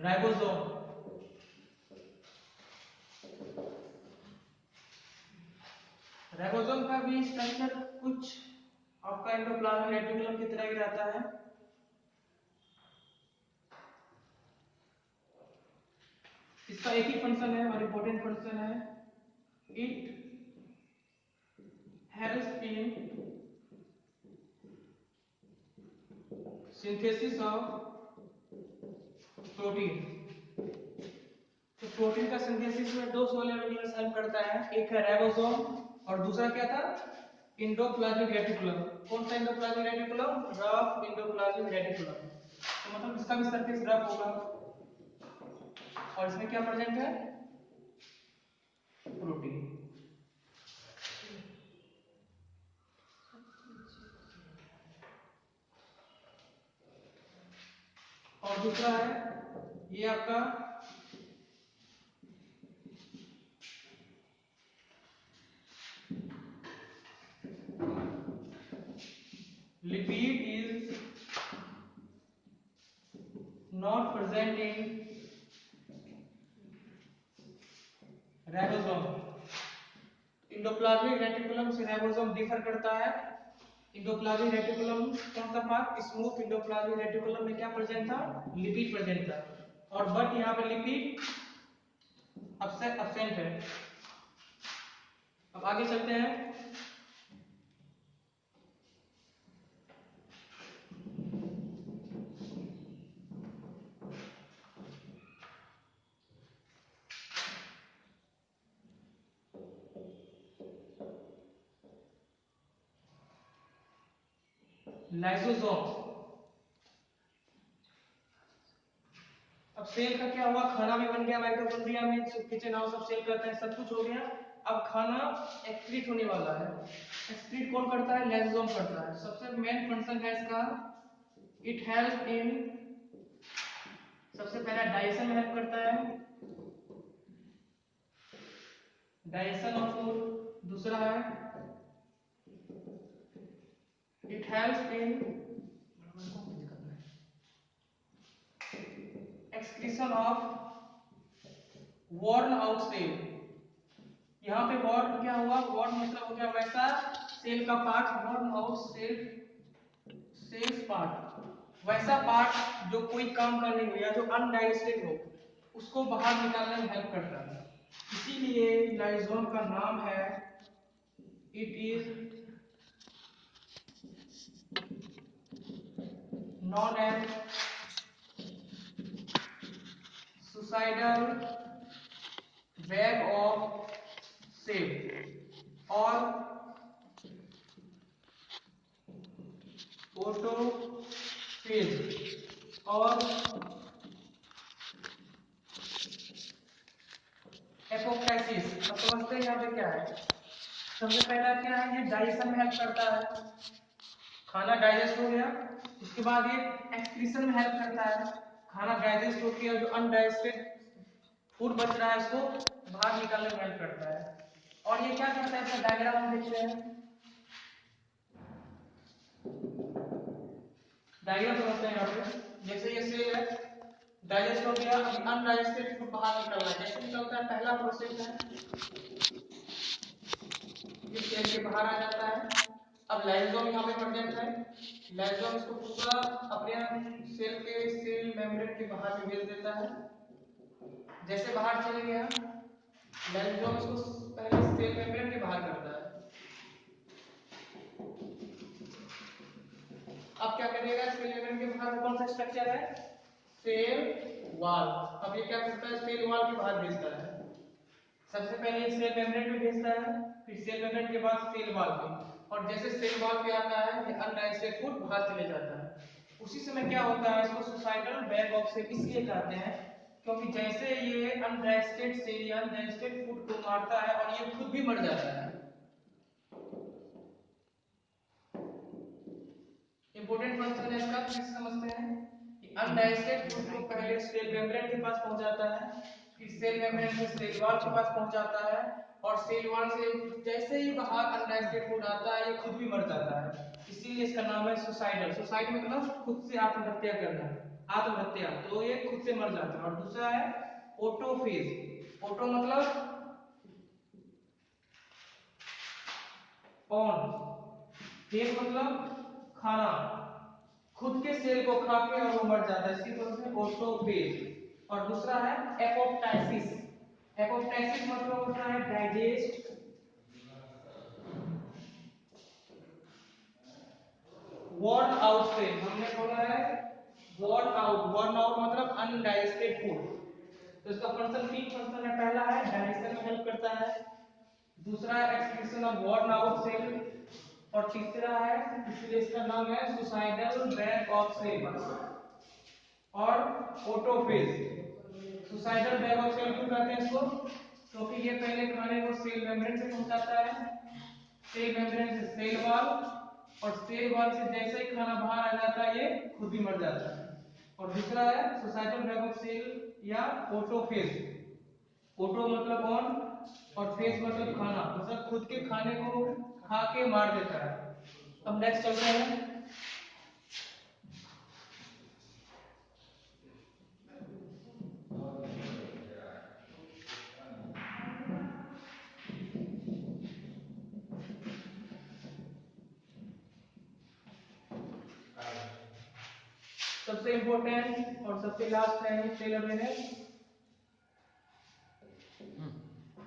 Ribosome. Ribosome का भी structure कुछ आपका एंडोप्लाज्मिक रेटिकुलम की तरह ही रहता है। इसका एक ही फंक्शन है और इम्पोर्टेंट फंक्शन है, it helps in synthesis of protein. तो प्रोटीन का सिंथेसिस में दो सोलर न्यूक्लियस हेल्प करता है, एक है राइबोसोम और दूसरा क्या था, एंडोप्लाज्मिक रेटिकुलम। कौन सा endoplasmic reticulum? Rough endoplasmic reticulum. तो मतलब इसका भी सरफेस रफ होगा और इसमें क्या प्रेजेंट है, प्रोटीन। और दूसरा है ये आपका lipid is not present in ribosome. Endoplasmic reticulum से राइबोसोम डिफर करता है। एंडोप्लाज्मिक रेटिकुलम कौन सा पार्ट, स्मूथ एंडोप्लाज्मिक रेटिकुलम में क्या प्रेजेंट था, लिपिड प्रेजेंट था, और बट यहाँ पे लिपिड absent है। अब आगे चलते हैं। लाइसोसोम। अब सेल का क्या हुआ, खाना भी बन गया माइटोकॉन्ड्रिया में, किचन हाउस ऑफ सेल करते हैं, सब कुछ हो गया। अब खाना एक्सक्रीट होने वाला है। एक्सक्रीट कौन करता है, लाइसोसोम करता है। सबसे मेन फंक्शन है इसका, इट हेल्प इन, सबसे पहला डाइजेशन में हेल्प करता है, डाइजेशन ऑफ फूड। दूसरा है it help in excretion of worn out cell. यहाँ पे वॉर्न क्या हुआ, वॉर्न मतलब हो गया वैसा सेल का part, worn out cell, cells part, वैसा पार्ट जो कोई काम का नहीं हो या जो अनडाइजेस्टेड हो, उसको बाहर निकालने में हेल्प करता है। इसीलिए लाइसोसोम का नाम है, it is known as suicidal bag of cell or autophagy और एपोप्टाइसिस। अब समझते हैं यहाँ पे क्या है। सबसे पहला क्या है, ये डाइजेशन में हेल्प करता है, खाना डाइजेस्ट हो गया, उसके बाद ये एक्सक्रीशन में हेल्प करता है, खाना डाइजेस्ट हो गया, जो अनडाइजेस्टेड फूड बच रहा है उसको बाहर निकालने में हेल्प करता है। और ये क्या करता है, इसका डायग्राम हम देखते हैं, डायग्राम समझते हैं यहाँ पे। जैसे ये सेल है, डाइजेस्ट हो गया, अभी अनडाइजेस्टेड फूड बाहर निकलना है। कैसे निकलता है, पहला प्रोसेस है, ये सेल के बाहर आ जाता है। अब लाइसोसोम यहाँ पे प्रेजेंट है, लाइसोसोम इसको पूरा अपने सेल के सेल मेम्ब्रेन के बाहर में भेज देता है। जैसे बाहर चले गया, लाइसोसोम इसको पहले सेल मेम्ब्रेन के बाहर करता है। अब क्या करेगा, सेल मेम्ब्रेन के बाहर कौन सा स्ट्रक्चर है, सेल वॉल। अब ये क्या करता है, सेल वॉल के बाहर भेजता है। सबसे पहले सेल मेम्ब्रेन में भेजता है, फिर सेल मेम्ब्रेन के बाद सेल वॉल पे, और जैसे सेल वॉल पे आता है ये अनडाइजेस्टेड फूड बाहर चले जाता है। उसी समय क्या होता है, इसको सुसाइडल बैग ऑफ सेल इसलिए कहते हैं क्योंकि जैसे ये अनडाइजेस्टेड सेल या अनडाइजेस्टेड फूड को मारता है और ये खुद भी मर जाता है। इंपॉर्टेंट फंक्शन है इसका, फिर समझते हैं कि अनडाइजेस्टेड फूड को पहले सेल मेम्ब्रेन के पास पहुंचाता है, फिर सेल मेम्ब्रेन से सेल वॉल के पास पहुंचाता है, और सेल वॉल से जैसे ही बाहर अनडाइजेस्टेड फूड आता है ये खुद भी मर जाता है। इसीलिए इसका नाम है सुसाइडल। सुसाइड मतलब खुद से आत्महत्या करना। आत्महत्या, तो ये खुद से मर जाता है। और दूसरा है ऑटोफेज। ऑटो मतलब ऑन, फेज मतलब खाना, खुद के सेल को खा के और वो मर जाता है, इसकी वजह से ऑटोफेज। और दूसरा है एपोप्टाइसिस। एपोप्टाइसिस मतलब होता है डाइजेस्ट वर्न आउट से, हमने बोला है वर्न आउट। वर्न आउट मतलब अनडाइजेस्टेड फूड। तो इसका फंक्शन, तीन फंक्शन है। पहला है डाइजेशन में हेल्प करता है, दूसरा है excretion of worn out cell, और तीसरा है, इसलिए इसका नाम है सुसाइडल बैग ऑफ सेल और ऑटोफेज। सुसाइडल बैग ऑफ सेल क्यों कहते हैं इसको? क्योंकि ये पहले खाने को सेल मेम्ब्रेन से पहुंचाता है, सेल मेम्ब्रेन से सेल वॉल, और सेल वॉल से जैसे ही खाना बाहर आ जाता है ये खुद ही मर जाता है। और दूसरा है सोसाइटल बैग ऑफ सेल या ऑटोफेज। ऑटो मतलब ऑन और फेज मतलब खाना, मतलब खुद के खाने को खा के मार देता है। अब नेक्स्ट चलते हैं। सबसे इंपॉर्टेंट और सबसे लास्ट है सेल ऑर्गेनेल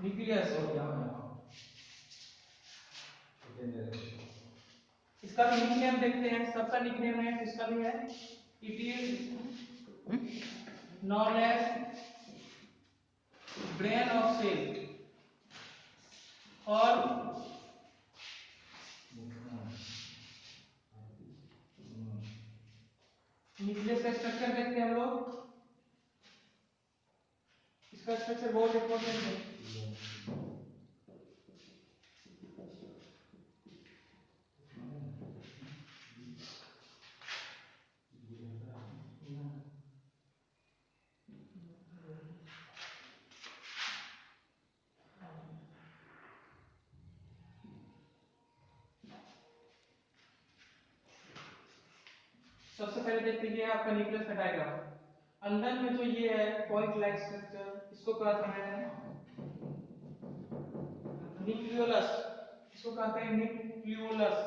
न्यूक्लियस। इसका भी निकनेम देखते हैं, सबका निकनेम है, इसका भी है। It is known as brain of cell. और न्यूक्लियस का स्ट्रक्चर देखते हैं हम लोग। इसका स्ट्रक्चर बहुत इंपॉर्टेंट है। सबसे पहले देखते हैं आपका न्यूक्लियस का डायग्राम। अंदर में जो ये है पॉइंट लाइक स्ट्रक्चर, इसको कहते हैं न्यूक्लियोलस। इसको कहते हैं न्यूक्लियोलस।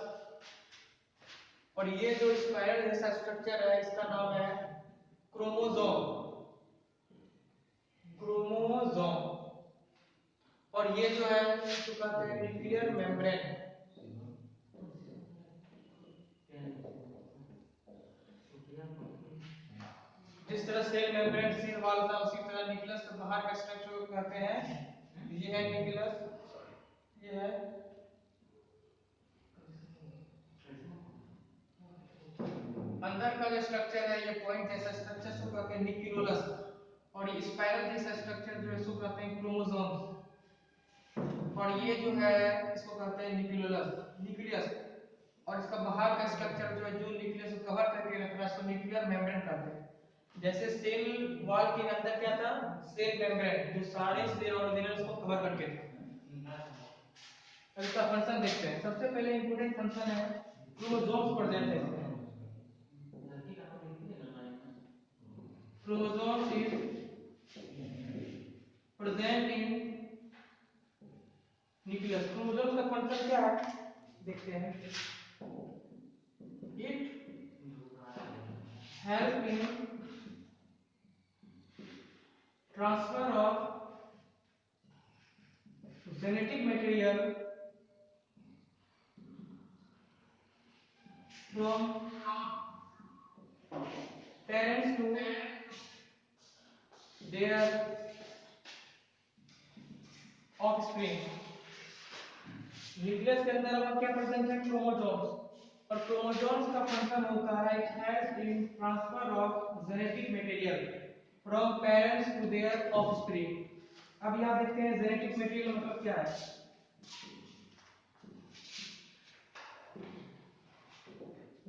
और ये जो स्पाइरल जैसा स्ट्रक्चर है इसका नाम है क्रोमोसोम। क्रोमोसोम। और ये जो है इसको कहते हैं न्यूक्लियर मेम्ब्रेन। जिस तरह सेल मेम्ब्रेन सेल वॉल था, उसी तरह न्यूक्लियस के बाहर का स्ट्रक्चर को कहते हैं, ये है न्यूक्लियस, ये है अंदर का जो स्ट्रक्चर है, ये पॉइंट जैसा स्ट्रक्चर इसको कहते हैं न्यूक्लियोलस। और ये स्पाइरल जैसा स्ट्रक्चर जो है इसको कहते हैं क्रोमोसोम्स। और ये जो है इसको कहते हैं न्यूक्लियोलस, न्यूक्लियस। और इसका बाहर का स्ट्रक्चर जो है, जो न्यूक्लियस को कवर करके रख रहा है, इसको न्यूक्लियर मेम्ब्रेन कहते हैं। जैसे सेल वॉल के अंदर क्या था, सेल मेम्ब्रेन, जो सारे सेल ऑर्गेनेल्स को कवर करके थे। अब इसका फंक्शन देखते हैं। सबसे पहले इंपॉर्टेंट फंक्शन है क्रोमोसोम्स प्रेजेंट है इसमें। Chromosomes is present in nucleus. Chromosomes का फंक्शन क्या है देखते हैं। It help in transfer of genetic material from parents to their offspring। Nucleus के अंदर हमारा क्या प्रेजेंट है, क्रोमोसोम्स। और क्रोमोसोम्स का फंक्शन होता है it helps in transfer of genetic material from parents to their offspring. अब यहां देखते हैं जेनेटिक मटेरियल मतलब क्या है।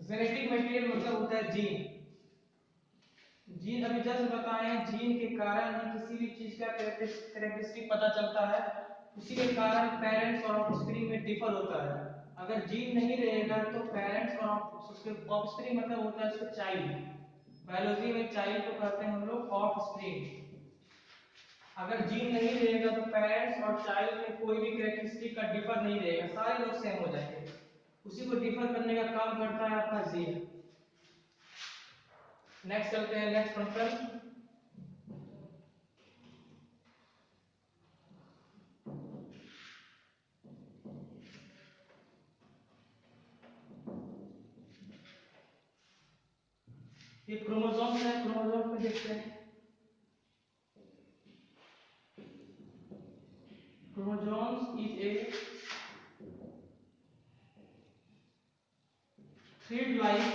जेनेटिक मटेरियल मतलब होता है जीन। जीन अभी जस्ट बताएं, जीन के कारण ही किसी भी चीज का कैरेक्टरिस्टिक पता चलता है। उसी के कारण पेरेंट्स और ऑफस्प्रिंग में डिफर होता है। अगर जीन नहीं रहेगा तो पेरेंट्स और उसके ऑफस्प्रिंग मतलब होता है उसका चाइल्ड, बायोलॉजी में चाइल्ड को कहते हैं हम लोग ऑफ स्प्रिंग। अगर जीन नहीं रहेगा तो पेरेंट्स और चाइल्ड में कोई भी कैरेक्टरिस्टिक का डिफर नहीं रहेगा, सारे लोग सेम हो जाएंगे। उसी को डिफर करने का काम करता है आपका जीन। नेक्स्ट चलते हैं, नेक्स्ट फंक्शन। ये क्रोमोसोम्स है, क्रोमोसोम में देखते हैं। Chromosomes is a thread like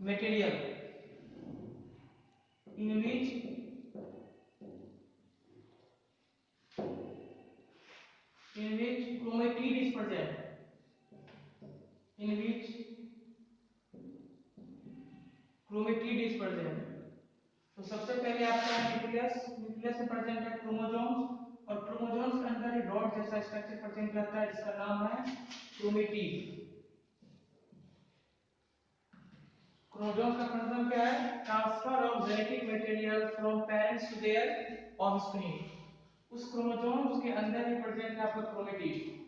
material in which chromatid is present, in which chromatid is present। तो सबसे पहले आपका न्यूक्लियस, न्यूक्लियस में प्रेजेंट है क्रोमोसोम्स, और क्रोमोसोम्स के अंदर एक रॉड जैसा स्ट्रक्चर प्रेजेंट रहता है जिसका नाम है क्रोमेटिड। क्रोमोसोम्स का फंक्शन क्या है? Transfer of genetic material from parents to their offspring. उस क्रोमोसोम्स के अंदर ही प्रेजेंट है आपका क्रोमेटिड।